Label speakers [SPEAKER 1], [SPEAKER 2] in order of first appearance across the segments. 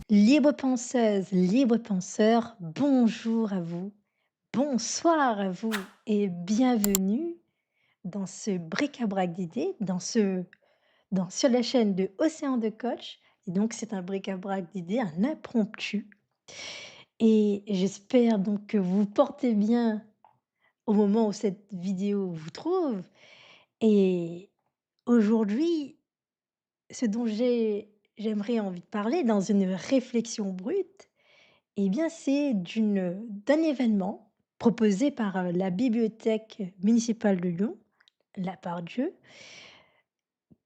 [SPEAKER 1] Libre penseuse, libre penseur, bonjour à vous, bonsoir à vous et bienvenue dans ce bric-à-brac d'idées, sur la chaîne de Océan de Coach. Et donc, c'est un bric-à-brac d'idées, un impromptu. Et j'espère donc que vous vous portez bien au moment où cette vidéo vous trouve. Et aujourd'hui, ce dont j'aimerais envie de parler dans une réflexion brute, eh bien, c'est d'un événement proposé par, la bibliothèque municipale de Lyon, La Part-Dieu,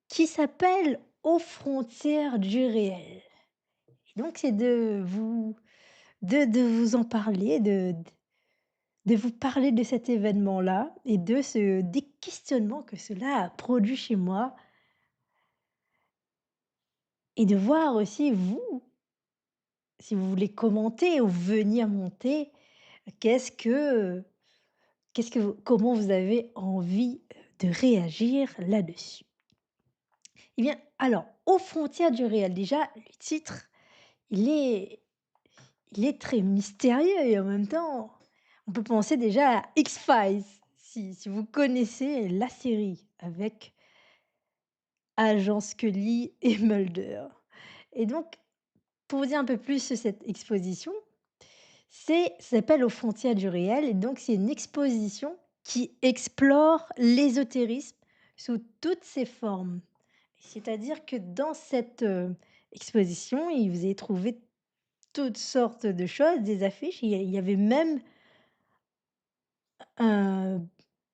[SPEAKER 1] qui s'appelle «Aux frontières du réel». Et donc c'est de vous en parler, de vous parler de cet événement-là et des questionnements que cela a produit chez moi et de voir aussi vous, si vous voulez commenter ou venir monter, qu'est-ce que comment vous avez envie, de réagir là-dessus? Eh bien, alors, «Aux frontières du réel», déjà, le titre, il est il est très mystérieux et en même temps, on peut penser déjà à X-Files, si vous connaissez la série avec agent Scully et Mulder. Et donc, pour vous dire un peu plus sur cette exposition, ça s'appelle «Aux frontières du réel» et donc c'est une exposition qui explore l'ésotérisme sous toutes ses formes. C'est-à-dire que dans cette, exposition, il vous allez trouver toutes sortes de choses, des affiches. Il y avait même un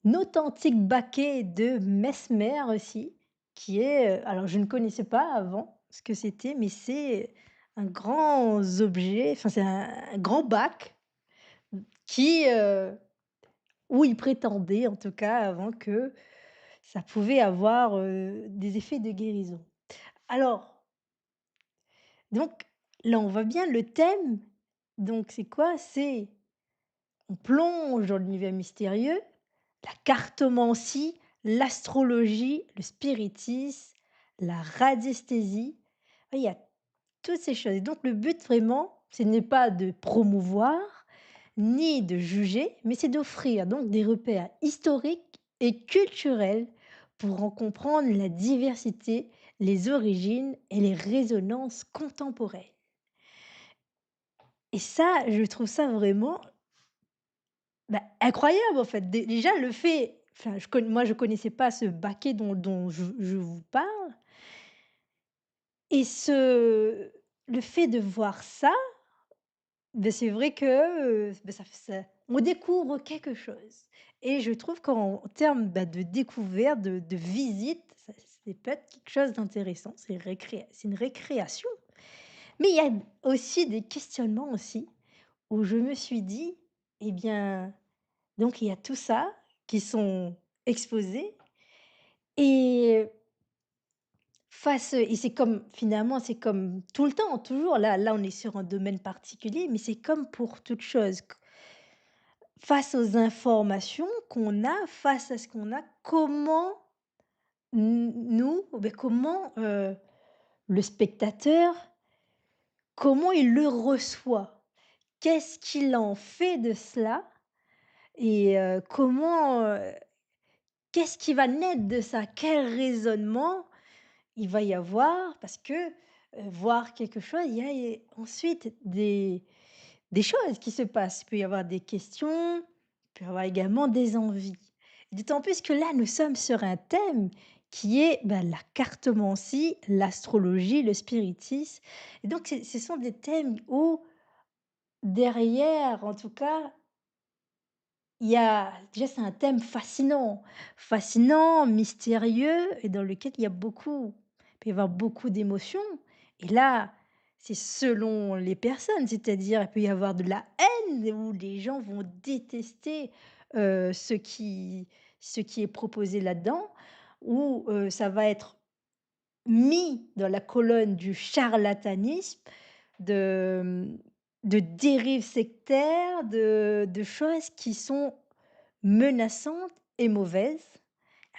[SPEAKER 1] authentique baquet de Mesmer aussi, qui est, alors je ne connaissais pas avant ce que c'était, mais c'est un grand objet, enfin c'est un grand bac qui, où il prétendait en tout cas avant que ça pouvait avoir, des effets de guérison. Alors, donc là, on voit bien le thème, donc c'est quoi? C'est on plonge dans l'univers mystérieux, la cartomancie, l'astrologie, le spiritisme, la radiesthésie. Il y a toutes ces choses et donc le but vraiment, ce n'est pas de promouvoir, ni de juger, mais c'est d'offrir donc des repères historiques et culturels pour en comprendre la diversité, les origines et les résonances contemporaines. Et ça, je trouve ça vraiment, bah, incroyable en fait. Déjà le fait, enfin je connaissais pas ce baquet dont je vous parle et le fait de voir ça, beh, c'est vrai que, bah, ça on découvre quelque chose et je trouve qu'en termes, bah, de découverte, de visite, ça c'est peut-être quelque chose d'intéressant. C'est une récréation. Mais il y a aussi des questionnements aussi, où je me suis dit: «Eh bien, donc il y a tout ça qui sont exposés» et c'est comme finalement, c'est comme tout le temps, toujours là on est sur un domaine particulier, mais c'est comme pour toute chose. Face aux informations qu'on a, face à ce qu'on a, comment nous, beh, comment, le spectateur, comment il le reçoit? Qu'est-ce qu'il en fait de cela? Et qu'est-ce qui va naître de ça? Quel raisonnement il va y avoir? Parce que, voir quelque chose, il y a ensuite des choses qui se passent. Il peut y avoir des questions, il peut y avoir également des envies. D'autant plus que là, nous sommes sur un thème qui est, bah, la cartomancie, l'astrologie, le spiritisme et donc ce sont des thèmes où derrière, en tout cas, il y a déjà, c'est un thème fascinant, fascinant, mystérieux et dans lequel il peut y avoir beaucoup d'émotions et là, c'est selon les personnes, c'est-à-dire, il peut y avoir de la haine où les gens vont détester, ce qui est proposé là-dedans ou, ça va être mis dans la colonne du charlatanisme, de, de dérives sectaires, de choses qui sont menaçantes et mauvaises.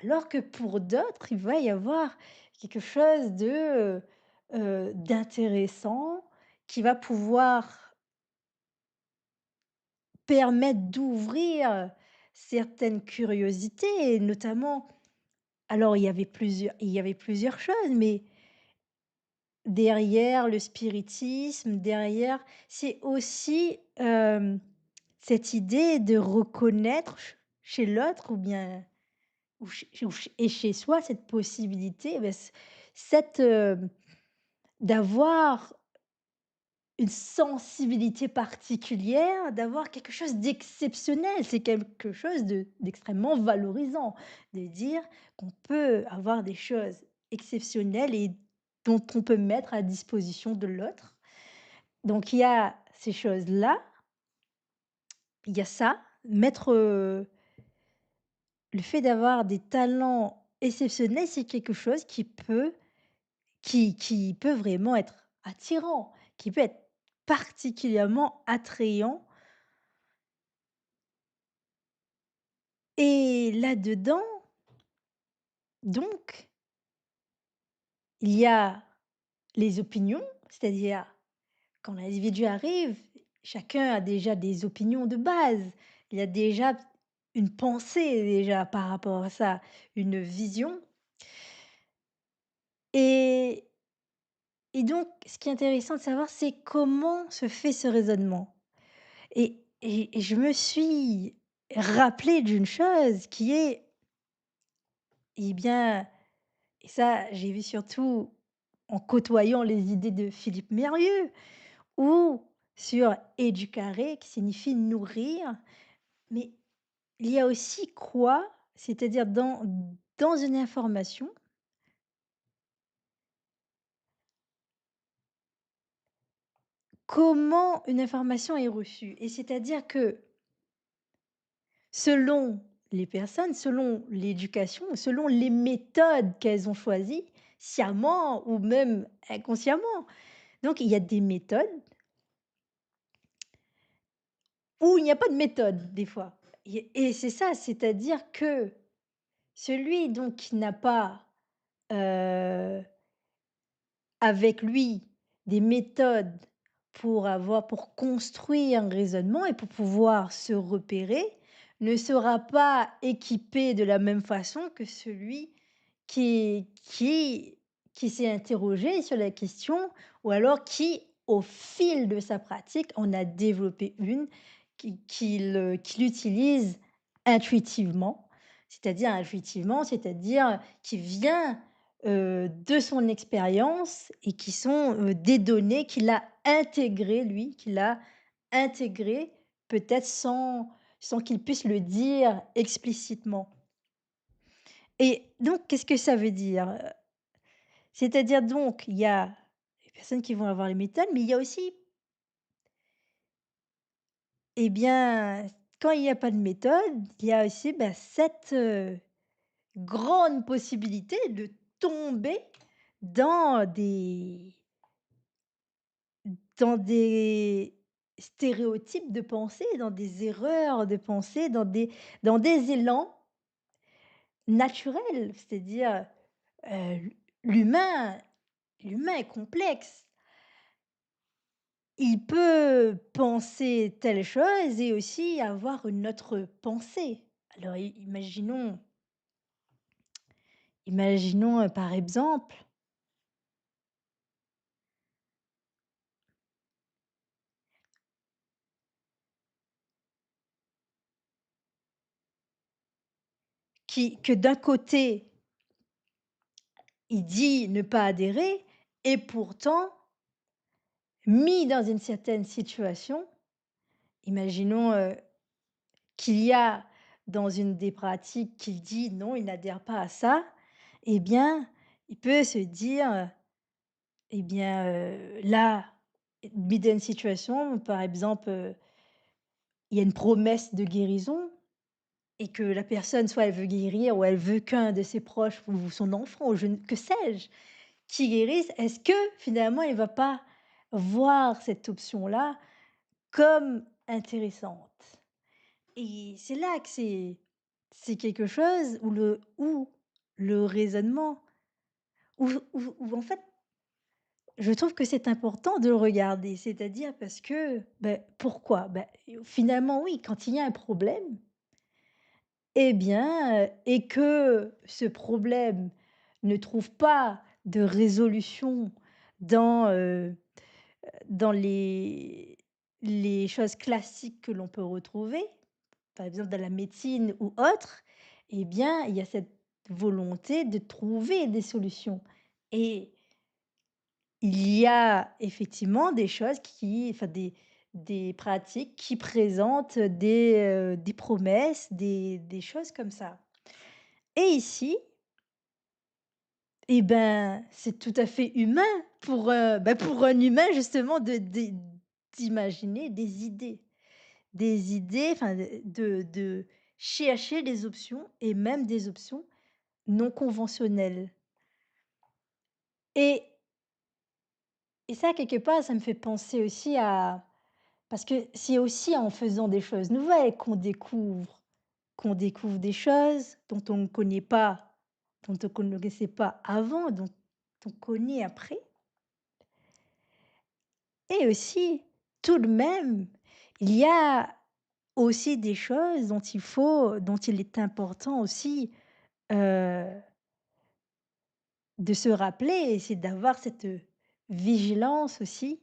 [SPEAKER 1] Alors que pour d'autres, il va y avoir quelque chose d'intéressant qui va pouvoir permettre d'ouvrir certaines curiosités et notamment alors il y avait plusieurs choses, mais derrière le spiritisme, derrière c'est aussi, cette idée de reconnaître chez l'autre ou bien ou chez soi cette possibilité, bah, cette, d'avoir une sensibilité particulière, d'avoir quelque chose d'exceptionnel. C'est quelque chose d'extrêmement valorisant, de dire qu'on peut avoir des choses exceptionnelles et dont on peut mettre à disposition de l'autre. Donc il y a ces choses-là, il y a ça, mettre, le fait d'avoir des talents exceptionnels, c'est quelque chose qui peut vraiment être attirant, qui peut être particulièrement attrayant et là-dedans, donc, il y a les opinions, c'est-à-dire quand l'individu arrive, chacun a déjà des opinions de base. Il y a déjà une pensée déjà par rapport à ça, une vision et donc ce qui est intéressant de savoir, c'est comment se fait ce raisonnement et je me suis rappelé d'une chose qui est, eh bien et ça, j'ai vu surtout en côtoyant les idées de Philippe Mérieux ou sur éducare qui signifie nourrir, mais il y a aussi quoi, c'est-à-dire dans une information, comment une information est reçue et c'est-à-dire que selon les personnes, selon l'éducation, selon les méthodes qu'elles ont choisies, sciemment ou même inconsciemment. Donc il y a des méthodes où il n'y a pas de méthode des fois et c'est ça, c'est-à-dire que celui donc qui n'a pas, heu, avec lui des méthodes pour construire un raisonnement et pour pouvoir se repérer, ne sera pas équipé de la même façon que celui qui s'est interrogé sur la question ou alors qui, au fil de sa pratique, en a développé une qu'il utilise intuitivement. C'est-à-dire intuitivement, c'est-à-dire qui vient, de son expérience et qui sont, des données qu'il a intégrées lui, qu'il a intégrées peut-être sans qu'il puisse le dire explicitement. Et donc qu'est-ce que ça veut dire? C'est-à-dire donc, il y a les personnes qui vont avoir les méthodes, mais il y a aussi, eh bien, quand il y a pas de méthode, il y a aussi, bah, cette, grande possibilité de tomber dans des dans des stéréotypes de pensée, dans des erreurs de pensée, dans des élans naturels. C'est-à-dire, l'humain l'humain est complexe. Il peut penser telle chose et aussi avoir une autre pensée. Alors imaginons, par exemple, que d'un côté, il dit ne pas adhérer et pourtant, mis dans une certaine situation, imaginons, qu'il y a dans une des pratiques qu'il dit: «Non, il n'adhère pas à ça», eh bien, il peut se dire, eh bien, là, mis dans une situation, par exemple, il y a une promesse de guérison et que la personne, soit elle veut guérir ou elle veut qu'un de ses proches ou son enfant ou je ne que sais-je, qui guérisse. Est-ce que finalement, il va pas voir cette option-là comme intéressante? Et c'est là que c'est quelque chose où le raisonnement où en fait, je trouve que c'est important de le regarder. C'est-à-dire parce que, pourquoi? Finalement, oui, quand il y a un problème, eh bien, et que ce problème ne trouve pas de résolution dans, dans les choses classiques que l'on peut retrouver, par exemple dans la médecine ou autre, eh bien, il y a cette volonté de trouver des solutions et il y a effectivement des choses qui enfin des pratiques qui présentent des promesses, des choses comme ça. Et ici, eh ben, c'est tout à fait humain pour un humain justement d'imaginer des idées. Des idées, enfin de chercher des options et même des options non conventionnelles. Et et ça quelque part, ça me fait penser aussi à parce que c'est aussi en faisant des choses nouvelles qu'on découvre des choses dont on ne connaît pas, dont on ne connaissait pas avant, dont on connaît après. Et aussi, tout de même, il y a aussi des choses dont il est important aussi, heu, de se rappeler et c'est d'avoir cette, vigilance aussi.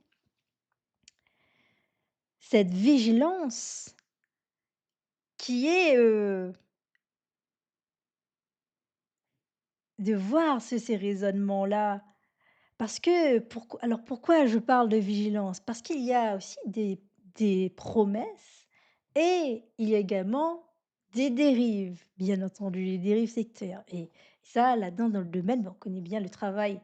[SPEAKER 1] Cette vigilance qui est, de voir ces raisonnements-là. Parce que pourquoi je parle de vigilance? Parce qu'il y a aussi des promesses et il y a également des dérives, bien entendu, les dérives sectaires et ça, là-dedans, dans le domaine, on connaît bien le travail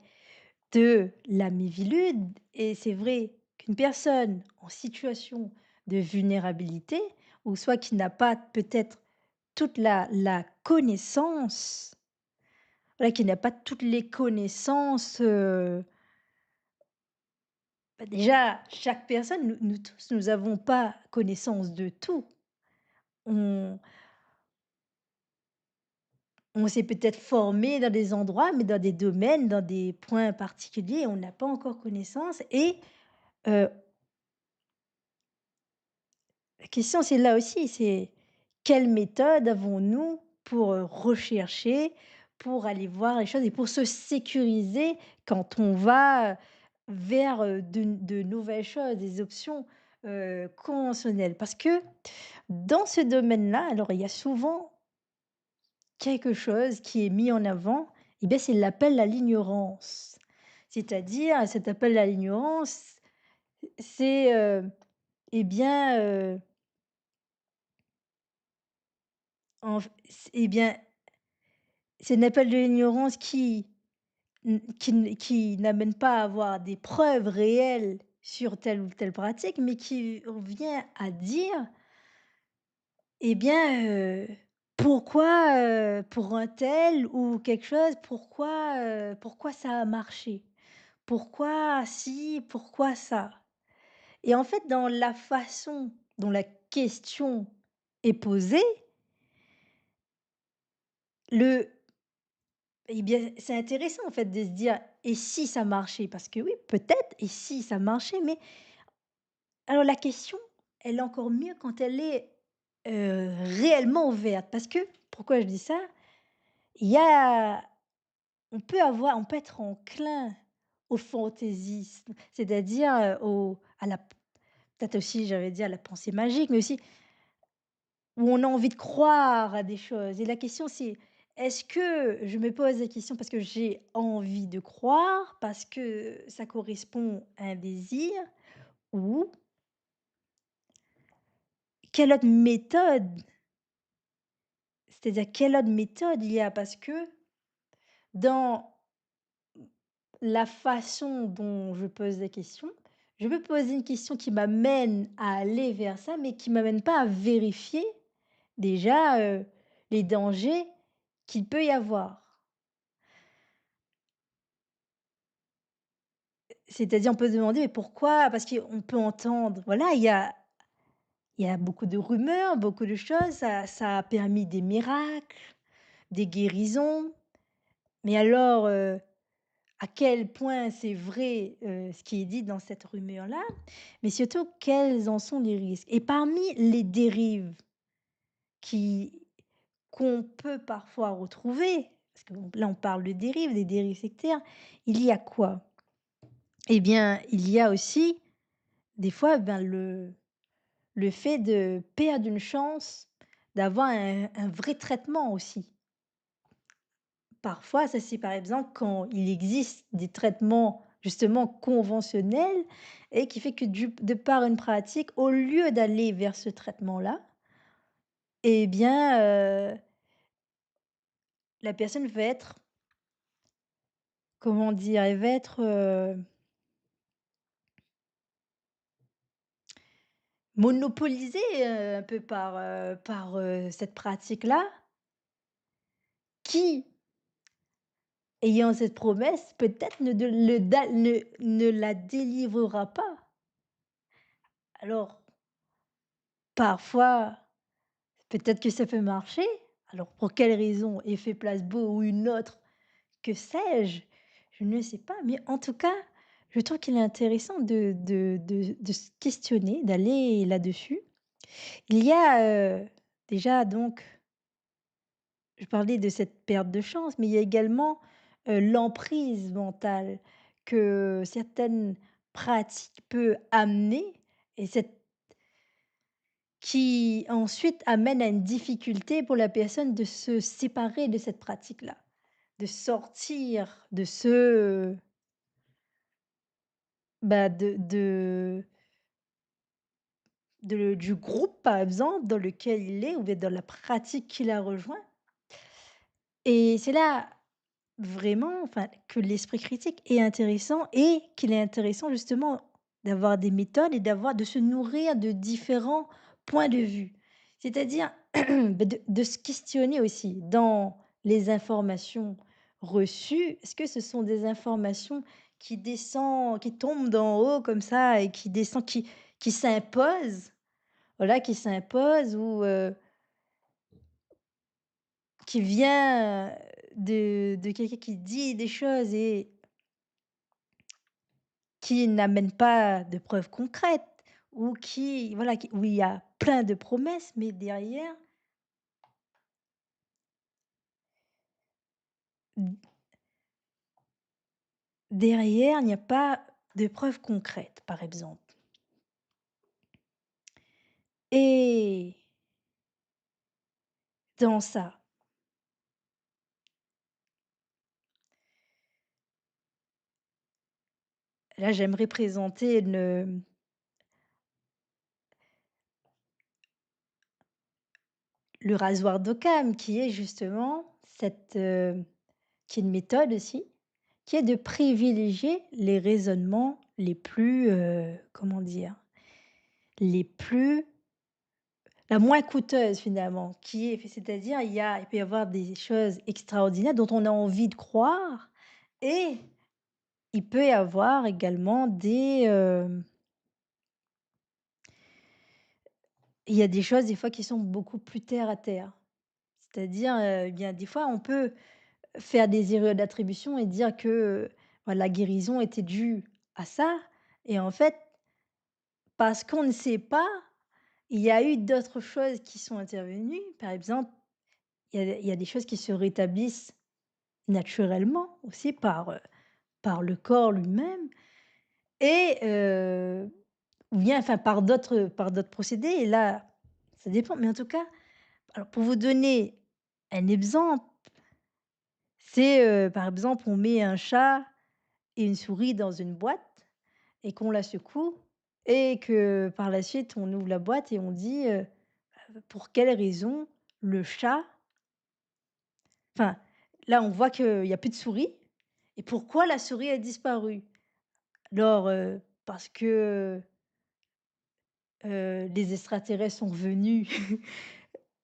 [SPEAKER 1] de la Miviludes et c'est vrai qu'une personne en situation de vulnérabilité ou soit qui n'a pas peut-être toute la connaissance, voilà, qui n'a pas toutes les connaissances, déjà, chaque personne, nous tous, nous avons pas connaissance de tout. On on s'est peut-être formé dans des endroits, mais dans des domaines, dans des points particuliers, on n'a pas encore connaissance et heu, la question, c'est là aussi, c'est quelle méthode avons-nous pour, rechercher, pour aller voir les choses et pour se sécuriser quand on va, vers, de nouvelles choses, des options, conventionnelles? Parce que dans ce domaine-là, alors il y a souvent quelque chose qui est mis en avant, et bien c'est l'appel à l'ignorance. C'est-à-dire, cet appel à l'ignorance, c'est, et bien, en f et bien, c'est un appel de l'ignorance qui n'amène pas à avoir des preuves réelles sur telle ou telle pratique, mais qui vient à dire eh bien, pourquoi, pour un tel ou quelque chose, pourquoi ça a marché? Pourquoi si, pourquoi ça? Et en fait, dans la façon dont la question est posée, le eh bien, c'est intéressant en fait de se dire: «Et si ça marchait?» parce que oui, peut-être et si ça marchait, mais alors la question, elle est encore mieux quand elle est, réellement ouverte. Parce que pourquoi je dis ça? Il y a on peut être enclin au fantaisisme, c'est-à-dire, au à la peut-être aussi, j'allais dire, la pensée magique, mais aussi où on a envie de croire à des choses et la question c'est: est-ce que je me pose la question parce que j'ai envie de croire, parce que ça correspond à un désir ou quelle autre méthode? C'est-à-dire quelle autre méthode il y a? Parce que dans la façon dont je pose des questions, je peux poser une question qui m'amène à aller vers ça, mais qui m'amène pas à vérifier déjà, les dangers qu'il peut y avoir. C'est-à-dire, on peut se demander: «Mais pourquoi?» parce qu'on peut entendre, voilà, il y a beaucoup de rumeurs, beaucoup de choses, ça a permis des miracles, des guérisons, mais alors, à quel point c'est vrai, ce qui est dit dans cette rumeur-là, mais surtout quels en sont les risques. Et parmi les dérives qui qu'on peut parfois retrouver, parce que là on parle de dérives, des dérives sectaires, il y a quoi? Eh bien, il y a aussi des fois, ben, le fait de perdre une chance d'avoir un vrai traitement aussi. Parfois, ça c'est par exemple quand il existe des traitements justement conventionnels et qui fait que de par une pratique, au lieu d'aller vers ce traitement-là, eh bien, la personne va être, comment dire? Elle va être, monopolisée, un peu par cette pratique-là, qui, ayant cette promesse, peut-être ne la délivrera pas. Alors, parfois, peut-être que ça peut marcher. Alors pour quelle raison? Effet placebo ou une autre, que sais-je? Je ne sais pas, mais en tout cas, je trouve qu'il est intéressant de se questionner, d'aller là-dessus. Il y a, déjà donc, je parlais de cette perte de chance, mais il y a également, l'emprise mentale que certaines pratiques peut amener et cette qui ensuite amène à une difficulté pour la personne de se séparer de cette pratique-là, de sortir de ce, bah, du groupe, par exemple, dans lequel il est ou bien dans la pratique qu'il a rejoint et c'est là vraiment, enfin, que l'esprit critique est intéressant et qu'il est intéressant justement d'avoir des méthodes et de se nourrir de différents points de vue. C'est-à-dire, bah, de se questionner aussi dans les informations reçues. Est-ce que ce sont des informations qui tombent d'en haut comme ça et qui descendent, qui s'imposent, voilà, qui s'imposent ou, qui vient, de quelqu'un qui dit des choses et qui n'amène pas de preuves concrètes ou qui voilà, qui où il y a plein de promesses, mais derrière, il n'y a pas de preuves concrètes, par exemple. Et dans ça, là, j'aimerais présenter le rasoir d'Occam qui est justement qui est une méthode aussi, qui est de privilégier les raisonnements les plus, comment dire? Les plus La moins coûteuse finalement, qui est c'est-à-dire il peut y avoir des choses extraordinaires dont on a envie de croire et il peut y avoir également il y a des choses des fois qui sont beaucoup plus terre à terre. C'est-à-dire, bien des fois on peut faire des erreurs d'attribution et dire que, voilà, la guérison était due à ça et en fait, parce qu'on ne sait pas, il y a eu d'autres choses qui sont intervenues. Par exemple, il y a des choses qui se rétablissent naturellement aussi par le corps lui-même et ou bien enfin par d'autres procédés et là, ça dépend. Mais en tout cas, alors pour vous donner un exemple, c'est, par exemple, on met un chat et une souris dans une boîte et qu'on la secoue et que par la suite on ouvre la boîte et on dit, pour quelle raison le chat enfin, là on voit qu'il y a plus de souris et pourquoi la souris a disparu? Alors, parce que, les extraterrestres sont venus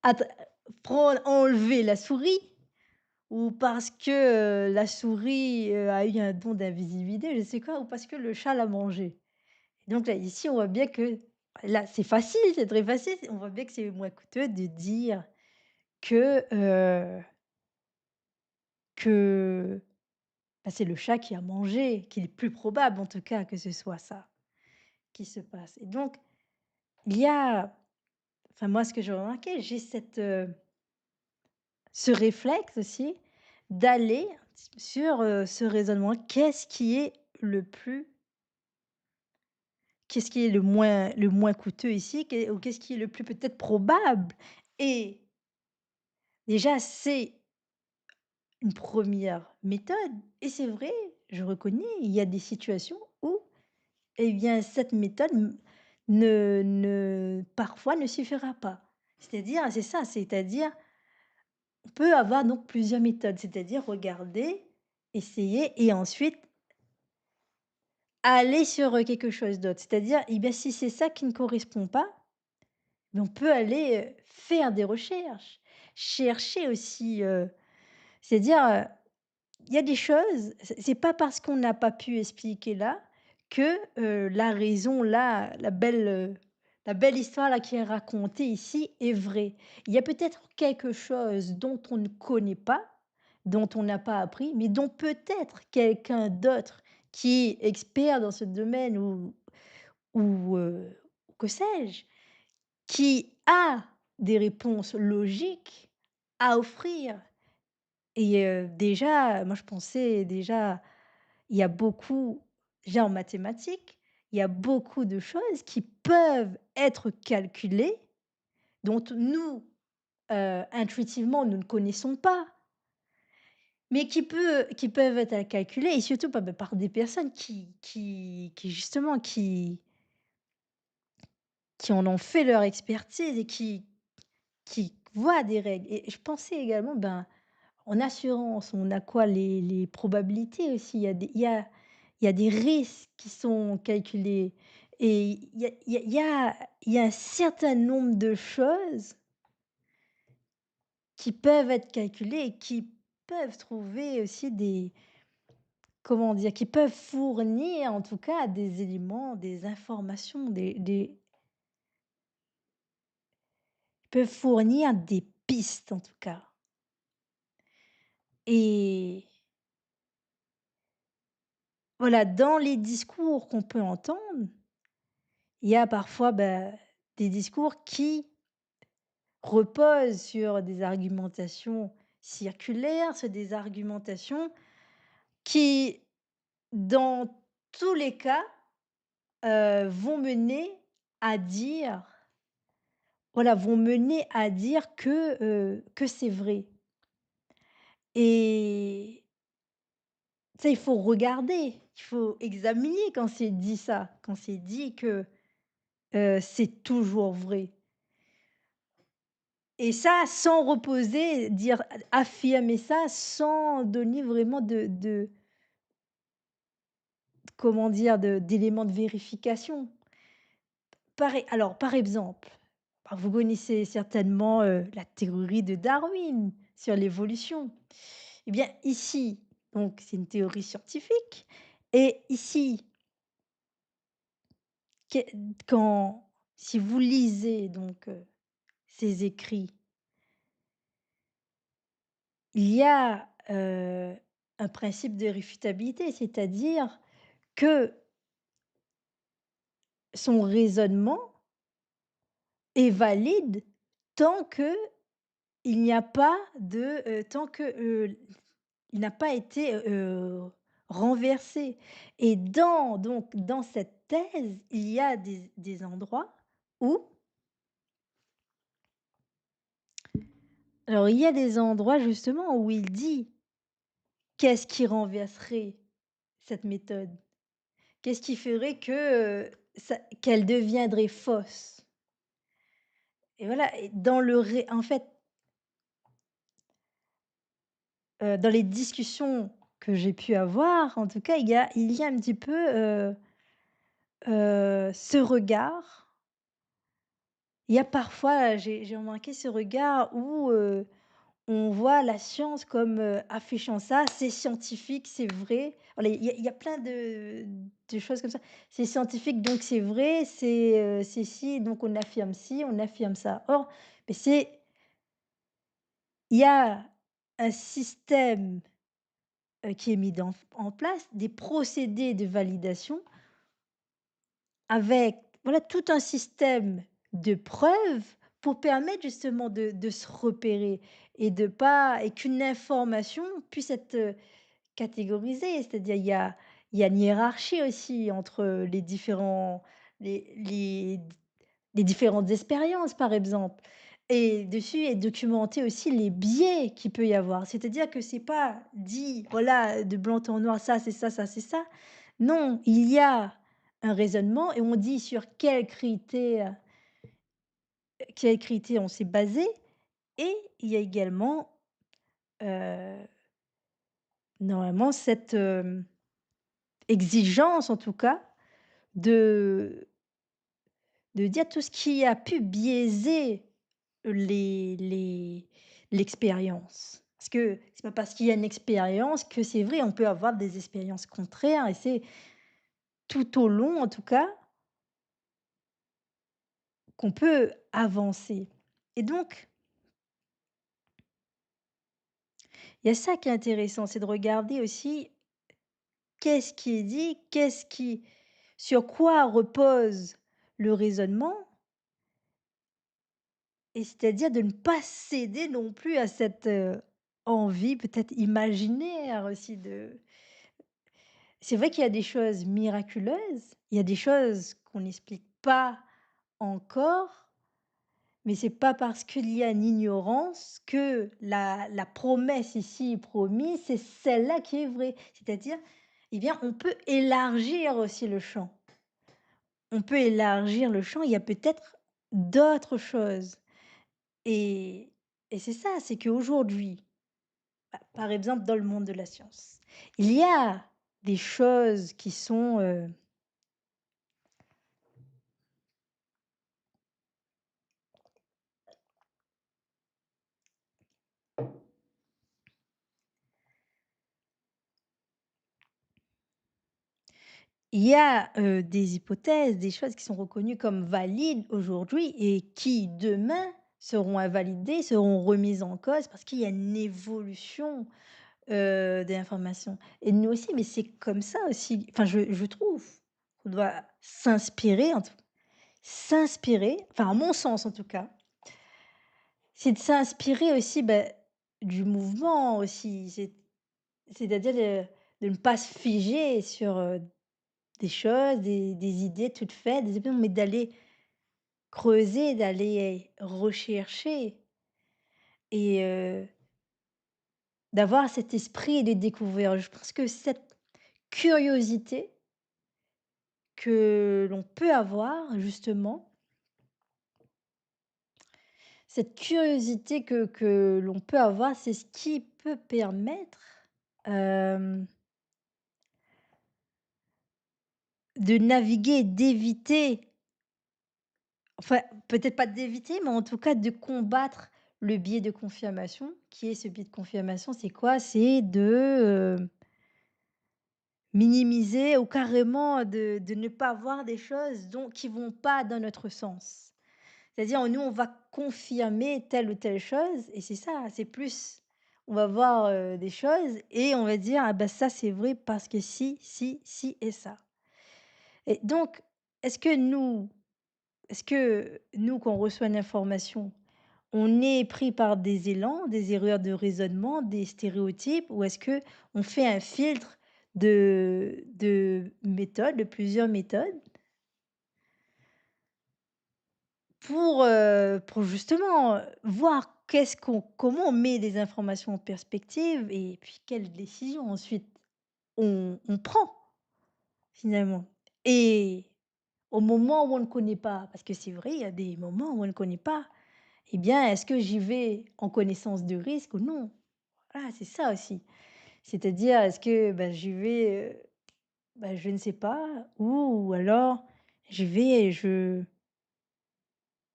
[SPEAKER 1] at prendre enlever la souris ou parce que, la souris, a eu un don d'invisibilité, je sais quoi, ou parce que le chat l'a mangé. Donc là, ici, on voit bien que là, c'est facile, c'est très facile, on voit bien que c'est moins coûteux de dire que, que bah, c'est le chat qui a mangé, qu'il est plus probable en tout cas que ce soit ça qui se passe et donc il y a enfin moi ce que j'ai remarqué, j'ai ce réflexe aussi d'aller un petit peu sur, ce raisonnement. Le plus qu'est-ce qui est le moins coûteux ici? Qu'est-ce qui est le plus peut-être probable? Et déjà, c'est une première méthode et c'est vrai, je reconnais, il y a des situations où, eh bien, cette méthode parfois ne suffira pas. C'est ça, c'est-à-dire, on peut avoir donc plusieurs méthodes, c'est-à-dire regarder, essayer et ensuite aller sur, quelque chose d'autre. C'est-à-dire, eh bien, si c'est ça qui ne correspond pas, mais on peut aller, faire des recherches, chercher aussi, c'est-à-dire, il y a des choses, c'est pas parce qu'on n'a pas pu expliquer là que, la raison là, la belle histoire là qui est racontée ici est vraie. Il y a peut-être quelque chose dont on ne connaît pas, dont on n'a pas appris, mais dont peut-être quelqu'un d'autre qui est expert dans ce domaine ou que sais-je, qui a des réponses logiques à offrir et déjà, moi je pensais déjà, il y a beaucoup déjà en mathématiques, il y a beaucoup de choses qui peuvent être calculées, dont nous, intuitivement, nous ne connaissons pas, mais qui peuvent être calculées et surtout par des personnes qui justement qui en ont fait leur expertise et qui voient des règles et je pensais également, ben, en assurance, on a quoi? Les probabilités aussi, il y a des risques qui sont calculés et il y a un certain nombre de choses qui peuvent être calculées et qui peuvent trouver aussi des comment dire? Qui peuvent fournir en tout cas des éléments, des informations, des peuvent fournir des pistes en tout cas et voilà, dans les discours qu'on peut entendre, il y a parfois, bah, des discours qui reposent sur des argumentations circulaires, sur des argumentations qui, dans tous les cas, vont mener à dire voilà, vont mener à dire que c'est vrai et ça, il faut regarder, il faut examiner quand c'est dit ça, quand c'est dit que, c'est toujours vrai. Et ça, sans reposer, dire affirmer ça sans donner vraiment de comment dire? D'éléments de vérification. Par exemple, bah, vous connaissez certainement, la théorie de Darwin sur l'évolution. Eh bien ici, donc c'est une théorie scientifique et ici, que quand si vous lisez donc, ses écrits, il y a, un principe de réfutabilité, c'est-à-dire que son raisonnement est valide tant que il n'y a pas de, tant que, il n'a pas été, renversé et dans cette thèse, il y a des endroits où alors il y a des endroits justement où il dit: «Qu'est-ce qui renverserait cette méthode? Qu'est-ce qui ferait que, ça qu'elle deviendrait fausse?» Et voilà et dans le ré en fait, dans les discussions que j'ai pu avoir, en tout cas, il y a un petit peu, ce regard. Il y a parfois, j'ai remarqué ce regard où, on voit la science comme, affichant ça, c'est scientifique, c'est vrai. Voilà, il y a plein de choses comme ça. C'est scientifique donc c'est vrai, c'est ci donc on affirme ci, on affirme ça. Or, mais il y a un système qui est mis en place, des procédés de validation avec, voilà, tout un système de preuves pour permettre justement de se repérer et de pas et qu'une information puisse être, catégorisée. C'est-à-dire il y a une hiérarchie aussi entre les les différentes expériences, par exemple, et dessus est documenté aussi les biais qu'il peut y avoir. C'est-à-dire que c'est pas dit, voilà, de blanc en noir, ça, c'est ça. Non, il y a un raisonnement et on dit sur quels critères on s'est basé, et il y a également, heu, normalement cette, exigence en tout cas de dire tout ce qui a pu biaiser les l'expérience. Parce que c'est pas parce qu'il y a une expérience que c'est vrai, on peut avoir des expériences contraires, et c'est tout au long, en tout cas, qu'on peut avancer. Et donc, il y a ça qui est intéressant, c'est de regarder aussi qu'est-ce qui est dit, sur quoi repose le raisonnement, et c'est-à-dire de ne pas céder non plus à cette, envie peut-être imaginaire aussi de. C'est vrai qu'il y a des choses miraculeuses, il y a des choses qu'on n'explique pas encore, mais c'est pas parce qu'il y a une ignorance que la promesse ici promise, c'est celle-là qui est vraie. C'est-à-dire, eh bien, on peut élargir aussi le champ. On peut élargir le champ, il y a peut-être d'autres choses, et c'est ça, c'est qu'aujourd'hui, par exemple, dans le monde de la science, il y a des choses qui sont, il y a, des hypothèses, des choses qui sont reconnues comme valides aujourd'hui et qui demain seront invalidées, seront remises en cause parce qu'il y a une évolution, des informations, et nous aussi, mais c'est comme ça aussi, enfin je trouve qu'on doit s'inspirer, enfin à mon sens en tout cas, c'est de s'inspirer aussi, du mouvement aussi, c'est-à-dire de ne pas se figer sur, des choses, des idées toutes faites, des opinions, mais d'aller creuser, d'aller rechercher, et d'avoir cet esprit de découvrir. Je pense que cette curiosité que l'on peut avoir justement, cette curiosité que l'on peut avoir, c'est ce qui peut permettre, hem, de naviguer, d'éviter. Enfin, peut-être pas d'éviter, mais en tout cas de combattre le biais de confirmation. Qui est ce biais de confirmation? C'est quoi? C'est de, minimiser ou carrément de ne pas voir des choses qui vont pas dans notre sens. C'est-à-dire, nous, on va confirmer telle ou telle chose, et c'est ça, c'est plus on va voir, des choses et on va dire: «Ah bah, ça, c'est vrai parce que si, si, si et ça», et donc est-ce que nous est-ce que nous, quand on reçoit une information, on est pris par des élans, des erreurs de raisonnement, des stéréotypes, ou est-ce que on fait un filtre de méthodes, de plusieurs méthodes pour justement, voir comment on met les informations en perspective et puis quelles décisions ensuite on prend finalement? Et au moment où on ne connaît pas, parce que c'est vrai, il y a des moments où on ne connaît pas, eh bien, est-ce que j'y vais en connaissance de risque ou non? Voilà, c'est ça aussi. C'est-à-dire, est-ce que, j'y vais, je ne sais pas, ou alors j'y vais et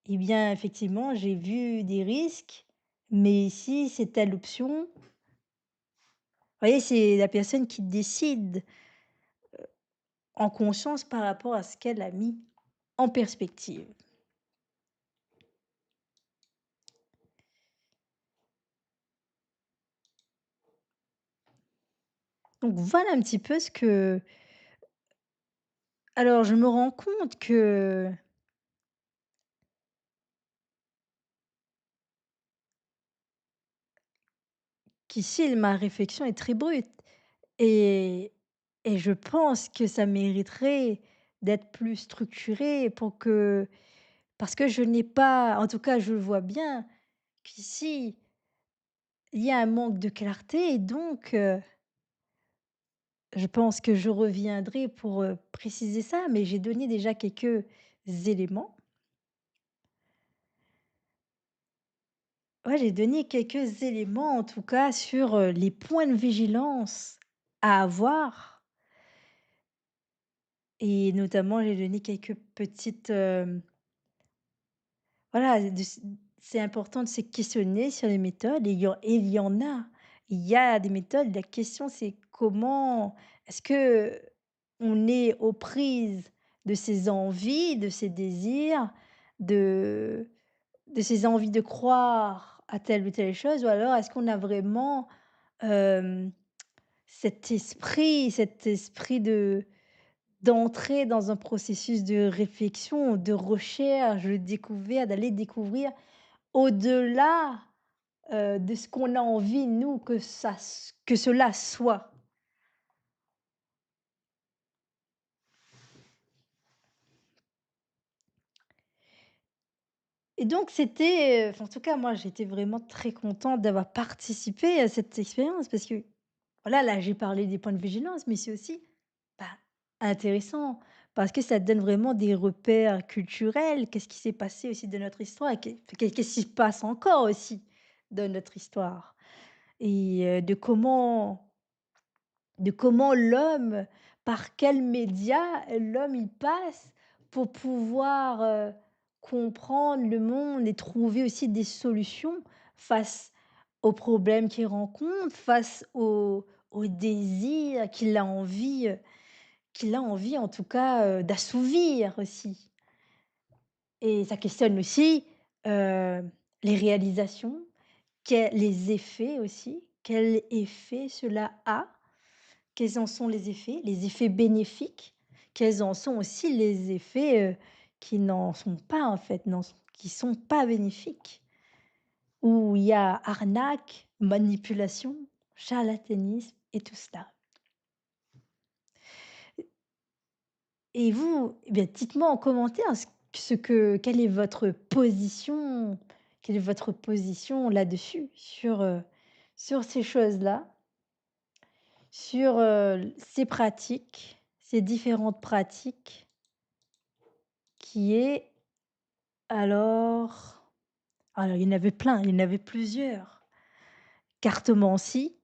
[SPEAKER 1] eh bien, effectivement, j'ai vu des risques, mais ici, c'est telle option. Vous voyez, c'est la personne qui décide en conscience par rapport à ce qu'elle a mis en perspective. Donc voilà un petit peu ce que alors je me rends compte que qu'ici ma réflexion est très brute et et je pense que ça mériterait d'être plus structuré pour que parce que je n'ai pas en tout cas je le vois bien qu'ici, il y a un manque de clarté et donc je pense que je reviendrai pour, préciser ça, mais j'ai donné déjà quelques éléments. Ouais, j'ai donné quelques éléments en tout cas sur, les points de vigilance à avoir et notamment j'ai donné quelques petites, voilà, c'est important de se questionner sur les méthodes et il y en a. Il y a des méthodes, la question c'est comment est-ce que on est aux prises de ses envies, de ses désirs, de ses envies de croire à telle ou telle chose ou alors est-ce qu'on a vraiment, hem, cet esprit de d'entrer dans un processus de réflexion, de recherche, de découverte, d'aller découvrir au-delà, de ce qu'on a envie nous que cela soit. Et donc c'était, enfin en tout cas moi j'étais vraiment très contente d'avoir participé à cette expérience parce que voilà, là j'ai parlé des points de vigilance, mais c'est aussi, bah, intéressant parce que ça donne vraiment des repères culturels. Qu'est-ce qui s'est passé aussi de notre histoire? Qu'est-ce qui se passe encore aussi dans notre histoire? Et de comment l'homme, par quels médias l'homme il passe pour pouvoir, comprendre le monde et trouver aussi des solutions face aux problèmes qu'il rencontre, face aux désirs qu'il a envie en tout cas, d'assouvir aussi. Et ça questionne aussi, heu, les réalisations, les effets aussi, quel effet cela a. Quels en sont les effets bénéfiques? Quels en sont aussi les effets, qui n'en sont pas en fait, qui sont pas bénéfiques? Où il y a arnaque, manipulation, charlatanisme et tout cela. Et vous, eh bien, dites-moi en commentaire ce que quelle est votre position là-dessus, sur ces choses-là, sur, ces pratiques, ces différentes pratiques qui est alors alors il y en avait plein, il y en avait plusieurs. Cartomancie,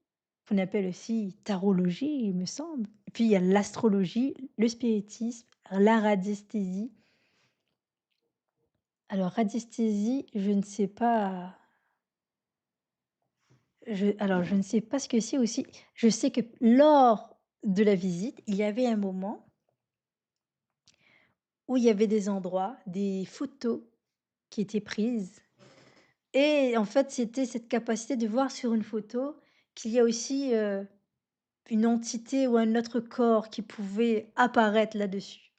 [SPEAKER 1] qu'on appelle aussi tarologie, il me semble. Et puis il y a l'astrologie, le spiritisme, la radiesthésie. Alors radiesthésie, je ne sais pas, je ne sais pas ce que c'est aussi. Je sais que lors de la visite, il y avait un moment où il y avait des endroits, des photos qui étaient prises et en fait, c'était cette capacité de voir sur une photo qu'il y a aussi, une entité ou un autre corps qui pouvait apparaître là-dessus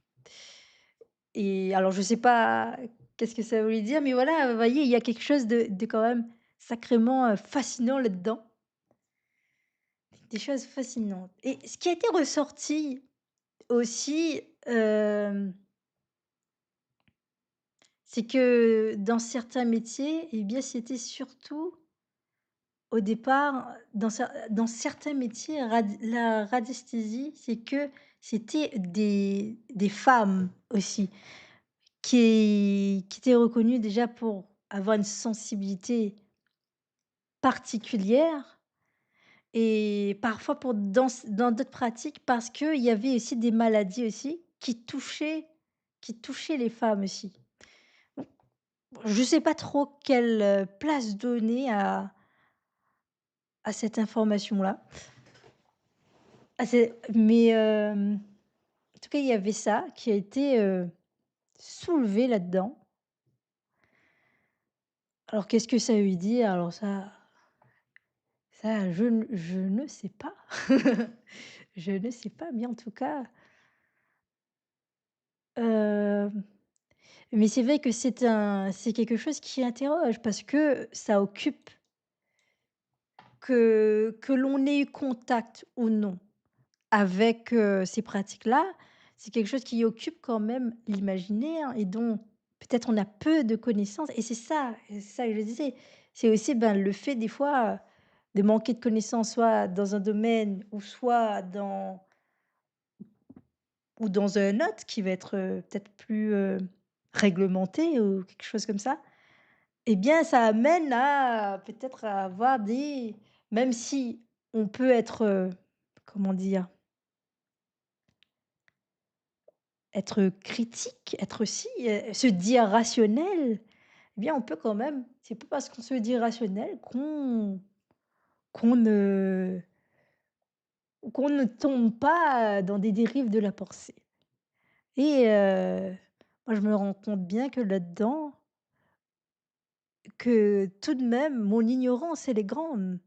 [SPEAKER 1] et alors je sais pas qu'est-ce que ça voulait dire, mais voilà, vous voyez, il y a quelque chose de quand même sacrément, fascinant là-dedans. Des choses fascinantes et ce qui a été ressorti aussi, c'est que dans certains métiers et bien, c'était surtout au départ, dans certains métiers, la radiesthésie, c'est que c'était des femmes aussi qui étaient reconnues déjà pour avoir une sensibilité particulière et parfois pour dans d'autres pratiques parce qu'il y avait aussi des maladies aussi qui touchaient les femmes aussi. Donc je sais pas trop quelle, place donner à cette information-là. Ah mais en tout cas, il y avait ça qui a été, soulevé là-dedans. Alors qu'est-ce que ça veut dire? Alors ça, je ne sais pas. Je ne sais pas, mais en tout cas, hem, mais c'est vrai que c'est quelque chose qui interroge parce que ça occupe que l'on ait eu contact ou non avec, ces pratiques-là, c'est quelque chose qui occupe quand même l'imaginaire et dont peut-être on a peu de connaissances et c'est ça que je disais. C'est aussi, ben, le fait des fois, de manquer de connaissances soit dans un domaine ou soit dans un autre qui va être, peut-être plus, réglementé ou quelque chose comme ça. Eh bien, ça amène à peut-être à avoir des même si on peut être, comment dire? Être critique, être aussi, se dire rationnel, eh bien, on peut quand même c'est pas parce qu'on se dit rationnel qu'on ne qu'on ne tombe pas dans des dérives de la pensée et moi, je me rends compte bien que là-dedans, que tout de même, mon ignorance, elle est grande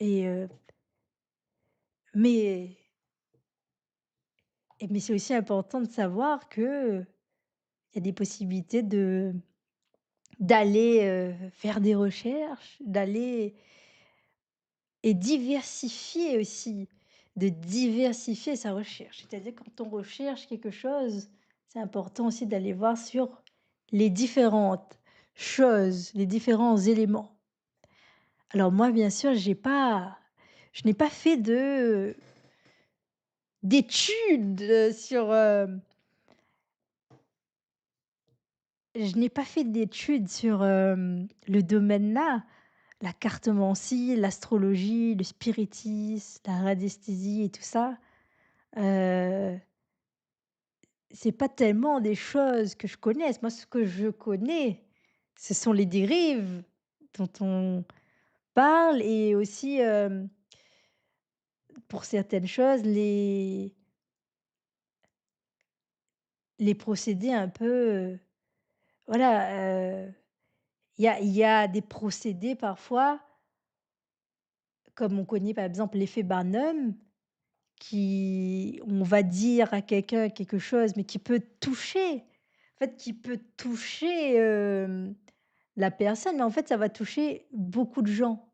[SPEAKER 1] et mais mais c'est aussi important de savoir qu'il y a des possibilités d'aller, faire des recherches, d'aller et diversifier aussi, de diversifier sa recherche. C'est-à-dire quand on recherche quelque chose, c'est important aussi d'aller voir sur les différentes choses, les différents éléments. Alors moi, bien sûr, je n'ai pas fait d'études, je n'ai pas fait d'études sur, le domaine-là, la cartomancie, l'astrologie, le spiritisme, la radiesthésie et tout ça. Heu, c'est pas tellement des choses que je connaisse. Moi, ce que je connais, ce sont les dérives dont on parle et aussi, pour certaines choses, les procédés un peu, voilà, il y a des procédés parfois, comme on connaît par exemple l'effet Barnum, qui on va dire à quelqu'un quelque chose, mais qui peut toucher, en fait, qui peut toucher, la personne, mais en fait, ça va toucher beaucoup de gens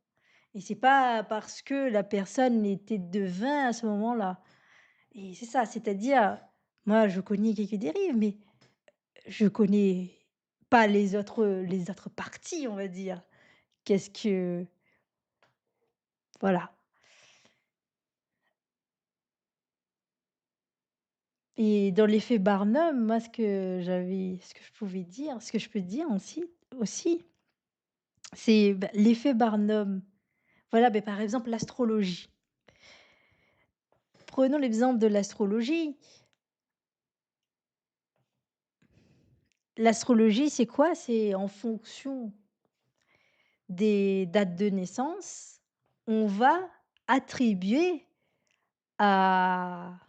[SPEAKER 1] et c'est pas parce que la personne était devin à ce moment-là et c'est ça, c'est-à-dire, moi, je connais quelques dérives, mais je connais pas les autres parties, on va dire. Qu'est-ce que voilà et dans l'effet Barnum, moi, ce que je pouvais dire, ce que je peux dire aussi, c'est, bah, l'effet Barnum. Voilà, beh, par exemple, l'astrologie. Prenons l'exemple de l'astrologie. L'astrologie, c'est quoi? C'est en fonction des dates de naissance, on va attribuer à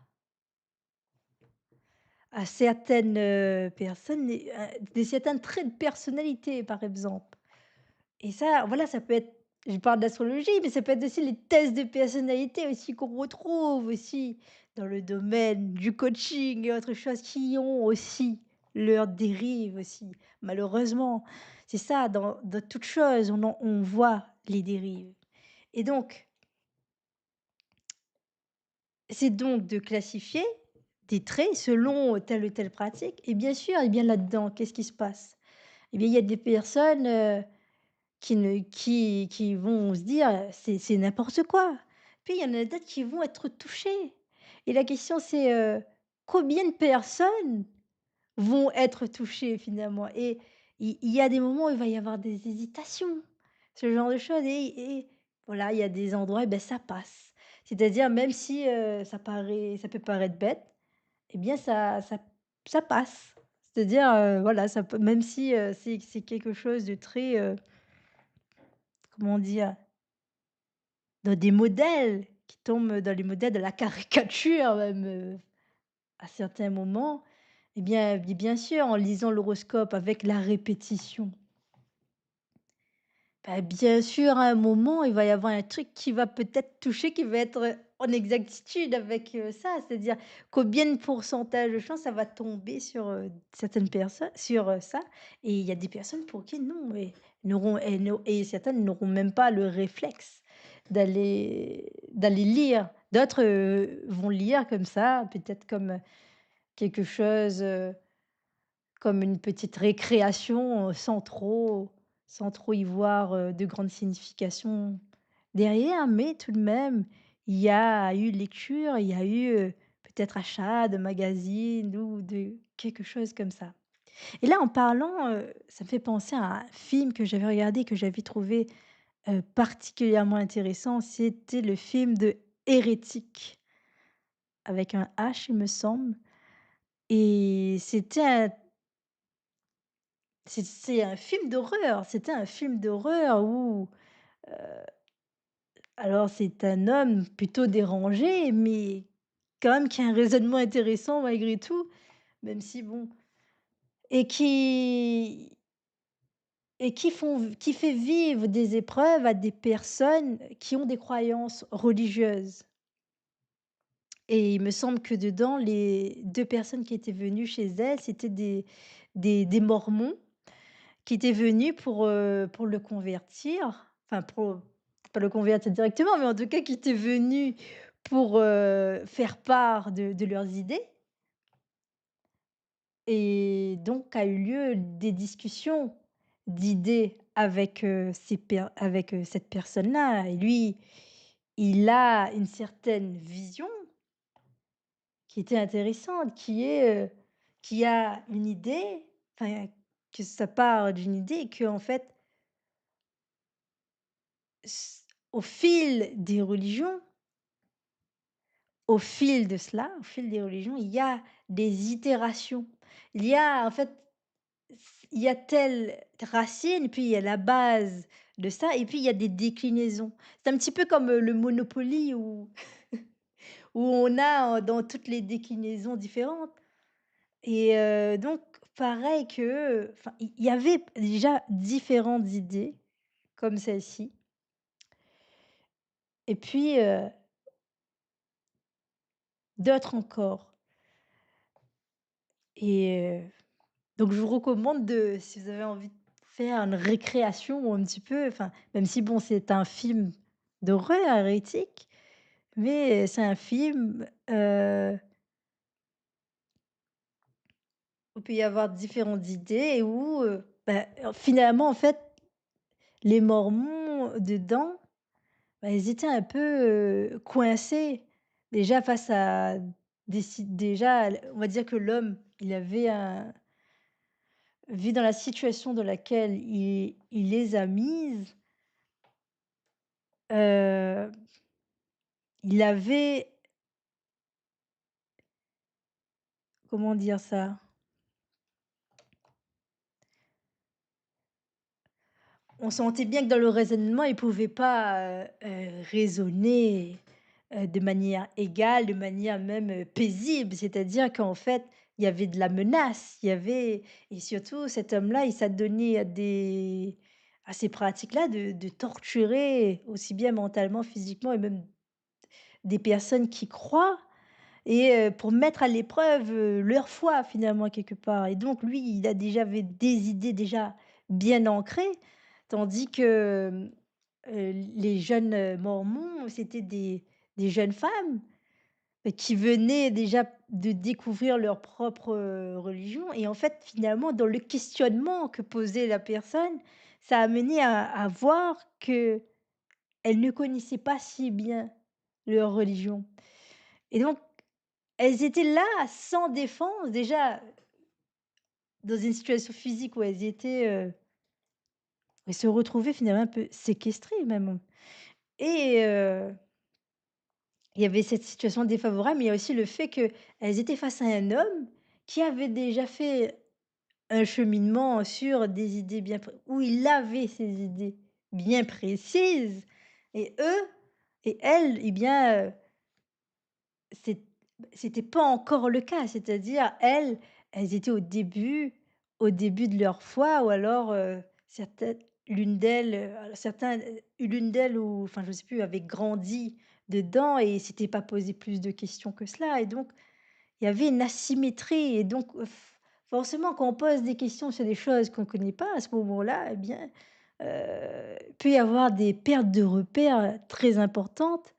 [SPEAKER 1] certaines, personnes des certains traits de personnalité, par exemple. Et ça, voilà, ça peut être je parle d'astrologie, mais ça peut être aussi les tests de personnalité aussi qu'on retrouve aussi dans le domaine du coaching et autres choses qui ont aussi leurs dérives aussi, malheureusement. C'est ça, dans toute chose, on voit les dérives et donc c'est donc de classifier des traits selon telle ou telle pratique et bien sûr et bien là-dedans, qu'est-ce qui se passe? Eh bien, il y a des personnes, qui vont se dire, «C'est n'importe quoi». Puis il y en a d'autres qui vont être touchés et la question c'est, combien de personnes vont être touchées finalement? Et il y a des moments où il va y avoir des hésitations, ce genre de choses et voilà, il y a des endroits et ben ça passe. C'est-à-dire même si, ça peut paraître bête, et bien ça passe. C'est-à-dire, voilà, ça peut même si, c'est quelque chose de très, comment dire? Dans des modèles qui tombent dans les modèles de la caricature même, à certains moments, eh bien sûr, en lisant l'horoscope avec la répétition, bah, bien sûr, à un moment, il va y avoir un truc qui va peut-être toucher, qui va être, en exactitude avec, ça. C'est-à-dire combien de pourcentage de chance ça va tomber sur, certaines personnes sur, ça et il y a des personnes pour qui non et n'auront et certaines n'auront même pas le réflexe d'aller lire. D'autres, vont lire comme ça, peut-être comme, quelque chose, comme une petite récréation, sans trop y voir, de grande signification derrière. Mais tout de même, il y a eu lecture, il y a eu, peut-être achat de magazines ou de quelque chose comme ça. Et là, en parlant, ça me fait penser à un film que j'avais regardé, que j'avais trouvé, particulièrement intéressant. C'était le film de Hérétique, avec un H, il me semble et c'est un film d'horreur. C'était un film d'horreur où, alors c'est un homme plutôt dérangé, mais quand même qui a un raisonnement intéressant malgré tout, même si bon et qui fait vivre des épreuves à des personnes qui ont des croyances religieuses et il me semble que dedans, les 2 personnes qui étaient venues chez elle, c'était des mormons qui était venu pour le convertir, enfin pour pas le convertir directement, mais en tout cas qui était venu pour, faire part de leurs idées et donc a eu lieu des discussions d'idées avec, cette personne-là et lui, il a une certaine vision qui était intéressante, qui a une idée, enfin que ça part d'une idée et qu'en fait S au fil des religions, au fil de cela, au fil des religions, il y a des itérations. Il y a en fait, il y a telle racine, puis il y a la base de ça et puis il y a des déclinaisons. C'est un petit peu comme, le Monopoly où on a, dans toutes les déclinaisons différentes et donc pareil que, enfin, il y avait déjà différentes idées comme celle-ci et puis, d'autres encore et donc je vous recommande si vous avez envie de faire une récréation un petit peu, enfin, même si bon, c'est un film d'horreur hérétique, mais c'est un film, où il peut y avoir différentes idées et où, finalement, en fait, les mormons dedans, ils étaient un peu, coincés déjà face à déjà, on va dire que l'homme, il avait vu dans la situation dans laquelle il les a mises. Heu, il avait comment dire ça? On sentait bien que dans le raisonnement, il pouvait pas, raisonner, de manière égale, de manière même, paisible. C'est-à-dire qu'en fait, il y avait de la menace, il y avait et surtout cet homme-là, il s'adonnait à ces pratiques-là de torturer aussi bien mentalement, physiquement et même des personnes qui croient. Et pour mettre à l'épreuve, leur foi finalement quelque part et donc lui, il a déjà avait des idées déjà bien ancrées, tandis que, les jeunes, mormons, c'était des jeunes femmes, qui venaient déjà de découvrir leur propre, religion et en fait, finalement, dans le questionnement que posait la personne, ça a mené à voir qu'elles ne connaissaient pas si bien leur religion et donc elles étaient là, sans défense, déjà, dans une situation physique où elles se retrouvaient finalement un peu séquestrées même et il y avait cette situation défavorable, mais il y a aussi le fait qu'elles étaient face à un homme qui avait déjà fait un cheminement sur des idées bien pré où il avait ses idées bien précises et eux et elles, eh bien, C'est c'était pas encore le cas, c'est-à-dire elles étaient au début de leur foi ou alors, certaines l'une d'elles, certains, l'une d'elles ou enfin je sais plus, avait grandi dedans et il s'était pas posé plus de questions que cela et donc il y avait une asymétrie et donc forcément quand on pose des questions sur des choses qu'on ne connaît pas à ce moment-là, eh bien, il peut y avoir des pertes de repères très importantes,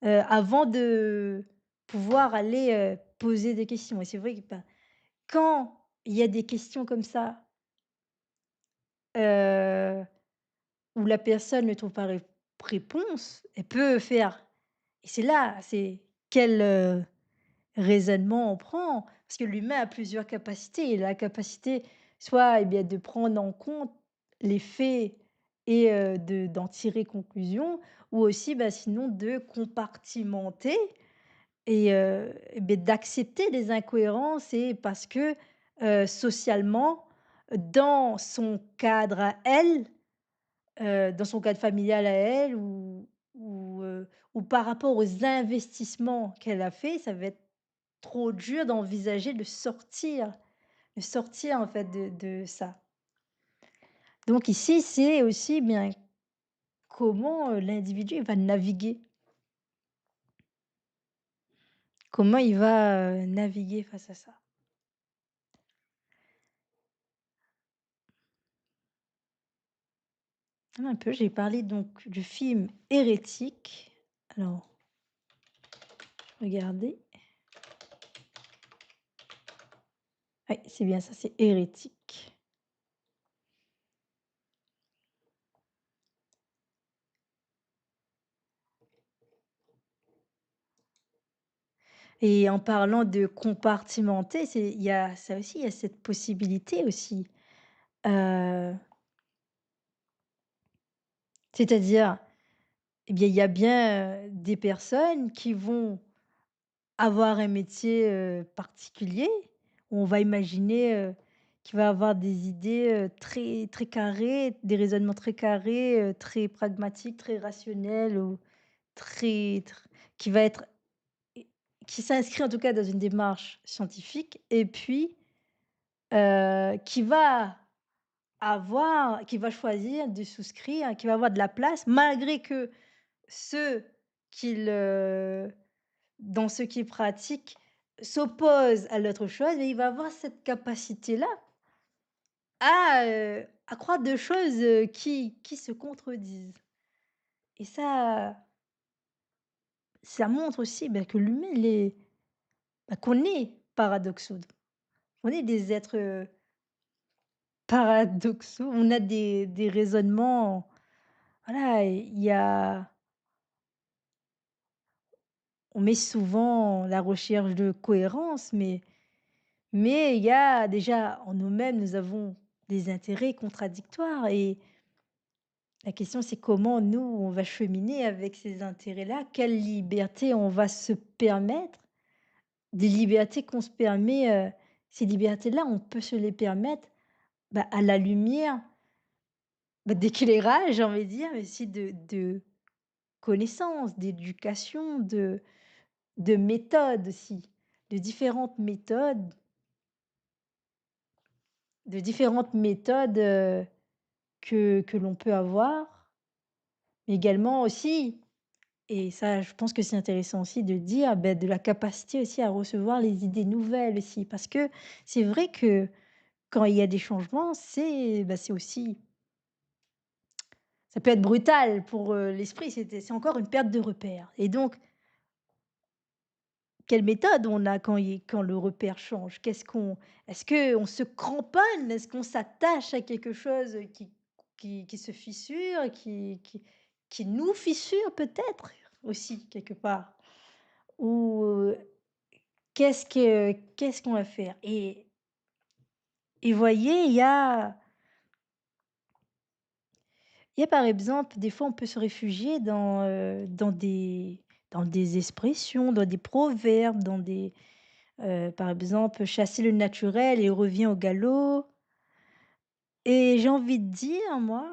[SPEAKER 1] avant de pouvoir aller, poser des questions et c'est vrai que, bah, quand il y a des questions comme ça, heu, où la personne ne trouve pas réponse, elle peut faire et c'est là, c'est quel, raisonnement on prend. Parce que l'humain a plusieurs capacités. Il a la capacité soit, eh bien, de prendre en compte les faits et d'en tirer conclusion ou aussi, bah, sinon de compartimenter et beh, d'accepter les incohérences et parce que, socialement, dans son cadre à elle, dans son cadre familial à elle ou par rapport aux investissements qu'elle a fait, ça va être trop dur d'envisager de sortir en fait de ça. Donc ici, c'est aussi bien comment, l'individu va naviguer, comment il va, naviguer face à ça. Un peu, j'ai parlé donc du film Hérétique. Alors, regardez. Oui, c'est bien ça, c'est Hérétique. Et en parlant de compartimenter, c'est il y a ça aussi, il y a cette possibilité aussi. Heu, c'est-à-dire, eh bien, il y a bien, des personnes qui vont avoir un métier, particulier, où on va imaginer, qu'il va avoir des idées, très très carrées, des raisonnements très carrés, très pragmatiques, très rationnels ou très qui va être qui s'inscrit en tout cas dans une démarche scientifique et puis, qui va choisir de souscrire, qui va avoir de la place malgré que ceux qu'il, dans ce qu'il pratique, s'oppose à l'autre chose, mais il va avoir cette capacité-là à croire 2 choses, qui se contredisent et ça montre aussi, bah, que l'humain, il est bah, qu'on est paradoxaux. On est des êtres, paradoxaux. On a des raisonnements voilà, il y a on met souvent la recherche de cohérence, mais il y a déjà en nous-mêmes, nous avons des intérêts contradictoires et la question c'est comment nous, on va cheminer avec ces intérêts-là? Quelle liberté on va se permettre? Des libertés qu'on se permet, ces libertés-là, on peut se les permettre, bah, à la lumière, bah, d'éclairage, j'ai envie de dire, mais aussi de connaissances, d'éducation, de méthodes aussi, de différentes méthodes que l'on peut avoir, mais également aussi et ça je pense que c'est intéressant aussi de dire, beh, de la capacité aussi à recevoir les idées nouvelles aussi. Parce que c'est vrai que quand il y a des changements, c'est aussi ça peut être brutal pour, l'esprit, c'est encore une perte de repères et donc quelle méthode on a quand le repère change? Est-ce qu'on se cramponne? Est-ce qu'on s'attache à quelque chose qui se fissure, qui nous fissure peut-être aussi quelque part? Ou, qu'est-ce qu'on va faire? Et voyez, il y a par exemple, des fois on peut se réfugier dans des expressions, dans des proverbes, par exemple: «Chasser le naturel et revient au galop» et j'ai envie de dire moi,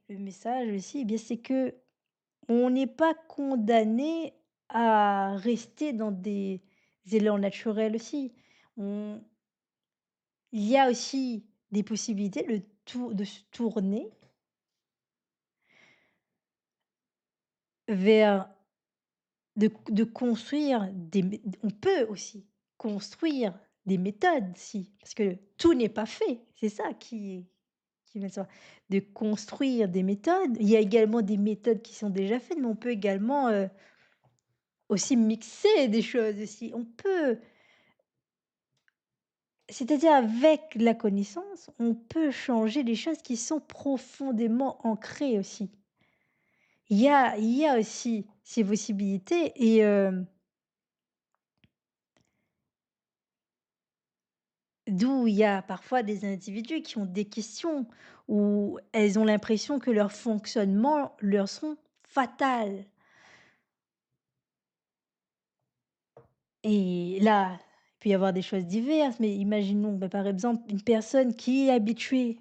[SPEAKER 1] le message aussi, eh bien, c'est que on n'est pas condamné à rester dans des élans naturels aussi. On Il y a aussi des possibilités de se tourner vers de construire des mé on peut aussi construire des méthodes si, parce que tout n'est pas fait. C'est ça qui va de soi. De construire des méthodes. Il y a également des méthodes qui sont déjà faites, mais on peut également, aussi mixer des choses aussi. On peut c'est-à-dire avec la connaissance, on peut changer des choses qui sont profondément ancrées aussi. Il y a aussi ces possibilités et d'où il y a parfois des individus qui ont des questions où elles ont l'impression que leur fonctionnement leur sont fatales et là, il peut y avoir des choses diverses, mais imaginons, bah, par exemple, une personne qui est habituée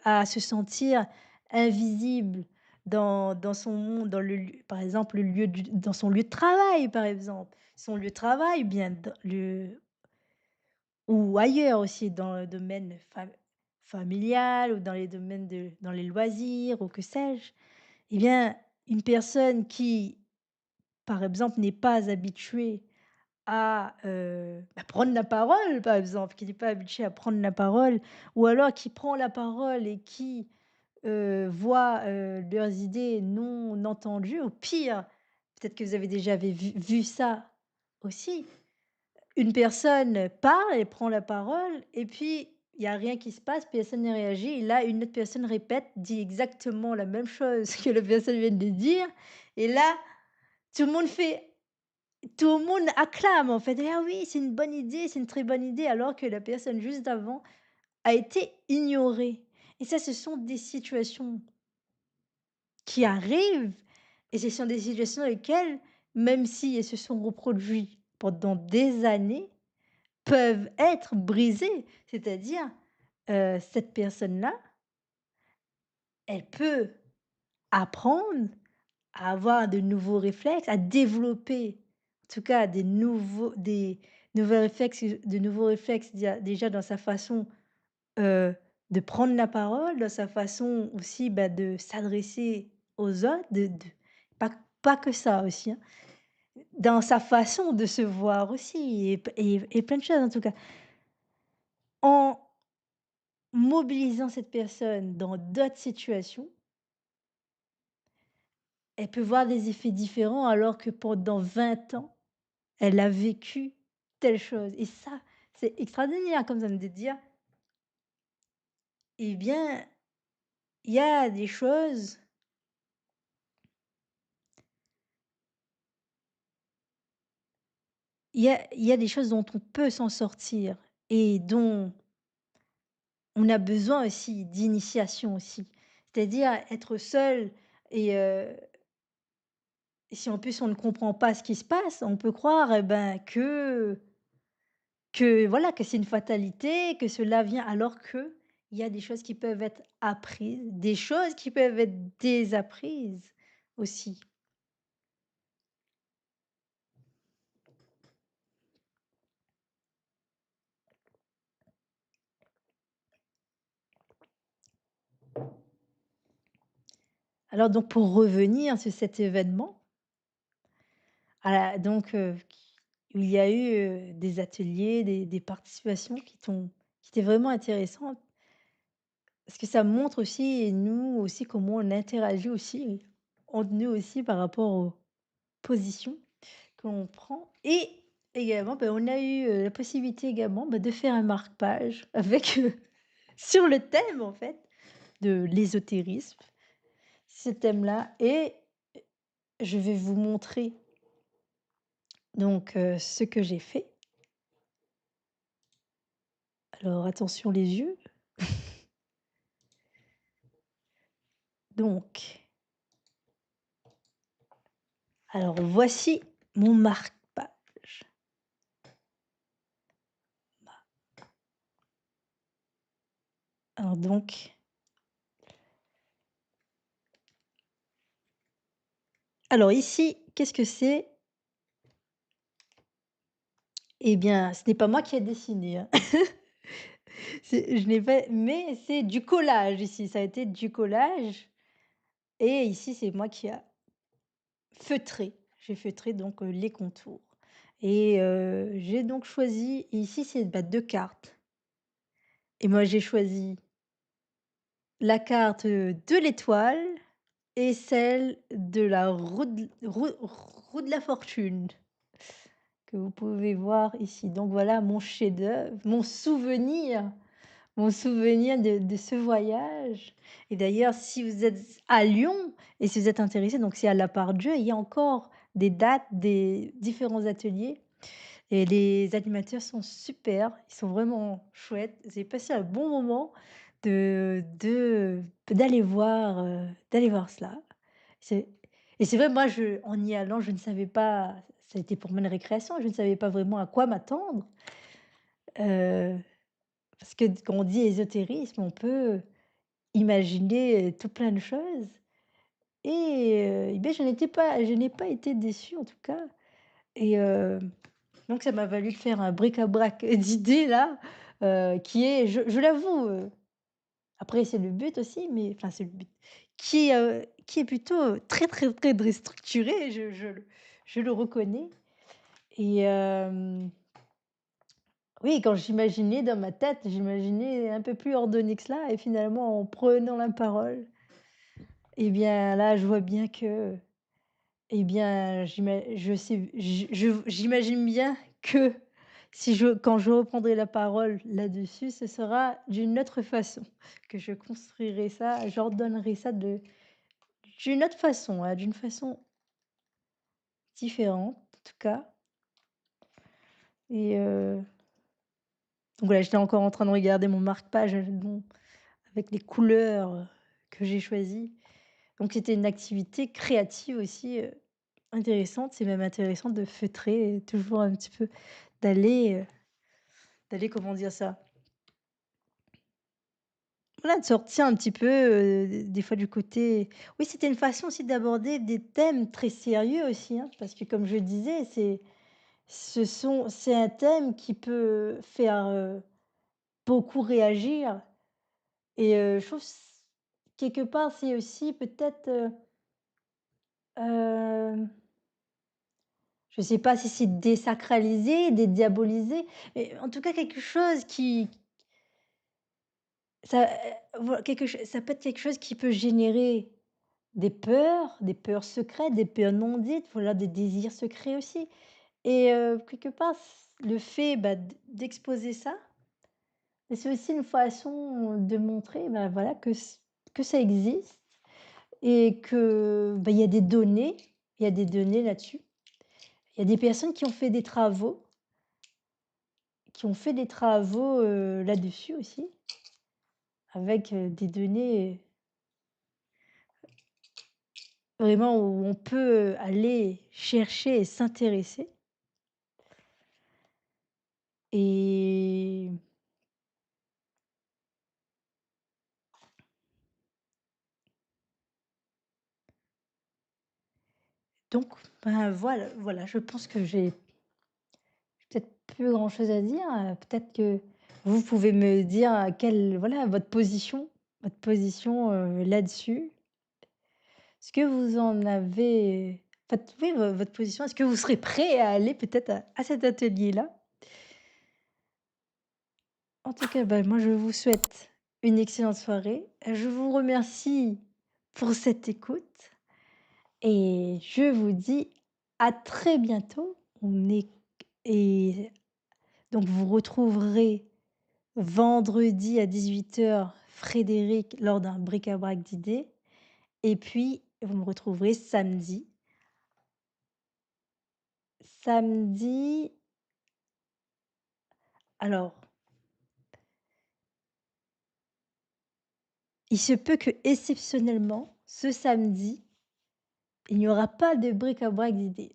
[SPEAKER 1] à se sentir invisible dans son monde, dans le lieu par exemple, le lieu du dans son lieu de travail, par exemple. Son lieu de travail, bien dans le ou ailleurs aussi dans le domaine familial ou dans les domaines dans les loisirs ou que sais-je. Eh bien, une personne qui, par exemple, n'est pas habituée à, bah, prendre la parole, par exemple, qui n'est pas habituée à prendre la parole ou alors qui prend la parole et qui, voit, leurs idées non entendues ou pire, peut-être que vous avez déjà vu ça aussi. Une personne parle, elle prend la parole et puis il y a rien qui se passe, personne ne réagit et là, une autre personne répète, dit exactement la même chose que la personne vient de dire et là, tout le monde fait tout le monde acclame en fait: «Ah oui, c'est une bonne idée, c'est une très bonne idée», alors que la personne juste d'avant a été ignorée et ça, ce sont des situations qui arrivent et ce sont des situations dans lesquelles, même si elles se sont reproduites pendant des années, peuvent être brisées. C'est-à-dire, cette personne-là, elle peut apprendre à avoir de nouveaux réflexes, à développer, en tout cas des nouveaux réflexes déjà dans sa façon, heu, de prendre la parole, dans sa façon aussi, bah, de s'adresser aux autres, de pas que ça aussi, hein, dans sa façon de se voir aussi et plein de choses en tout cas. En mobilisant cette personne dans d'autres situations, elle peut voir des effets différents alors que pendant 20 ans, elle a vécu telle chose et ça, c'est extraordinaire comme ça de dire: «Eh bien, il y a des choses il y a des choses dont on peut s'en sortir et dont on a besoin aussi d'initiation aussi». C'est-à-dire être seul et si en plus on ne comprend pas ce qui se passe, on peut croire, eh ben, que voilà, que c'est une fatalité, que cela vient alors que il y a des choses qui peuvent être apprises, des choses qui peuvent être désapprises aussi. Alors donc pour revenir sur cet événement, donc il y a eu, des ateliers, des participations qui étaient vraiment intéressantes parce que ça montre aussi, nous aussi, comment on interagit aussi entre nous aussi par rapport aux positions qu'on prend et également, bah, on a eu, la possibilité également, bah, de faire un marque-page avec, sur le thème en fait de l'ésotérisme, ce thème-là et je vais vous montrer donc ce que j'ai fait. Alors attention les yeux. Donc, alors voici mon marque-page. Alors donc alors ici, qu'est-ce que c'est? Eh bien, ce n'est pas moi qui ai dessiné, hein. Je n'ai pas mais c'est du collage ici, ça a été du collage et ici, c'est moi qui a feutré. J'ai feutré donc, les contours et j'ai donc choisi ici c'est, bah, 2 cartes et moi j'ai choisi la carte, de l'étoile et celle de la roue de la fortune que vous pouvez voir ici. Donc voilà mon chef-d'œuvre, mon souvenir de ce voyage et d'ailleurs si vous êtes à Lyon et si vous êtes intéressé, donc c'est à la Part-Dieu, il y a encore des dates des différents ateliers et les animateurs sont super, ils sont vraiment chouettes. J'ai passé un bon moment d'aller voir cela. C'est et c'est vrai, moi, en y allant, je ne savais pas ça a été pour moi une récréation, je ne savais pas vraiment à quoi m'attendre, heu, parce que quand on dit ésotérisme, on peut imaginer, tout plein de choses et beh, je n'ai pas été déçue en tout cas et donc ça m'a valu de faire un bric-à-brac d'idées là, qui est je l'avoue, après c'est le but aussi, mais enfin c'est le but, qui est plutôt, très, très, très déstructuré, je le reconnais et oui, quand j'imaginais dans ma tête, j'imaginais un peu plus ordonné que cela et finalement en prenant la parole et bien là, je vois bien que eh bien, je sais j'imagine bien que si je quand je reprendrai la parole là-dessus, ce sera d'une autre façon, que je construirai ça, j'ordonnerai ça d'une autre façon, d'une façon différente en tout cas et donc voilà, j'étais encore en train de regarder mon marque-page, bon, avec les couleurs, que j'ai choisies. Donc c'était une activité créative aussi, intéressante. C'est même intéressant de feutrer, toujours un petit peu d'aller, d'aller comment dire ça? Voilà, de sortir un petit peu, des fois du côté oui, c'était une façon aussi d'aborder des thèmes très sérieux aussi, hein, parce que comme je disais, c'est un thème qui peut faire, beaucoup réagir et je trouve quelque part, c'est aussi peut-être, hem, je sais pas si c'est désacraliser, dédiaboliser, mais en tout cas quelque chose qui ça, voi quelque cho ça peut être quelque chose qui peut générer des peurs secrètes, des peurs non dites, voilà, des désirs secrets aussi et quelque part le fait, bah, d'exposer ça, et c'est aussi une façon de montrer, bah, voilà, que ça existe et que, bah, il y a des données là-dessus. Il y a des personnes qui ont fait des travaux, là-dessus aussi, avec, des données, vraiment où on peut, aller chercher et s'intéresser et donc ben, voilà, je pense que j'ai peut-être plus grand chose à dire, peut-être que vous pouvez me dire, quelle voilà votre position, là-dessus. Est-ce que vous en avez en fait, oui, votre position, est-ce que vous serez prêt à aller peut-être à cet atelier-là? En tout cas, bah, moi, je vous souhaite une excellente soirée. Je vous remercie pour cette écoute et je vous dis à très bientôt. On est et donc vous retrouverez vendredi à 18 h Frédéric lors d'un bric-à-brac d'idées et puis vous me retrouverez samedi alors, il se peut que exceptionnellement ce samedi, il n'y aura pas de bric-à-brac d'idées.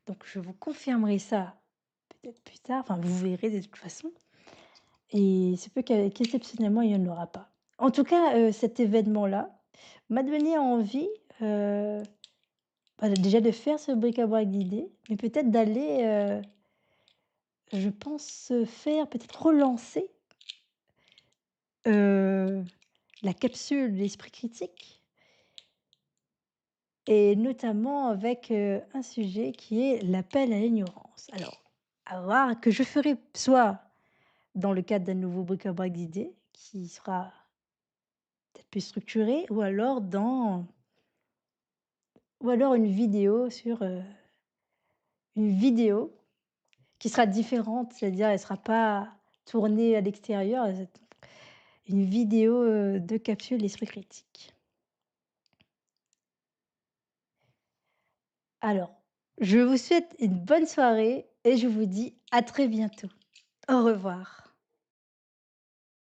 [SPEAKER 1] Donc je vous confirmerai ça peut-être plus tard, enfin vous verrez de toute façon et il se peut qu'exceptionnellement il n'y en aura pas. En tout cas, cet événement-là m'a donné envie, heu, bah, déjà de faire ce bric-à-brac d'idées, mais peut-être d'aller, je pense, faire peut-être relancer, heu, la capsule de l'esprit critique et notamment avec, un sujet qui est l'appel à l'ignorance. Alors, à voir que je ferai soit dans le cadre d'un nouveau bric-à-brac d'idées qui sera peut-être plus structuré ou alors une vidéo qui sera différente, c'est-à-dire elle sera pas tournée à l'extérieur, une vidéo, de capsule l'esprit critique. Alors, je vous souhaite une bonne soirée et je vous dis à très bientôt. Au revoir.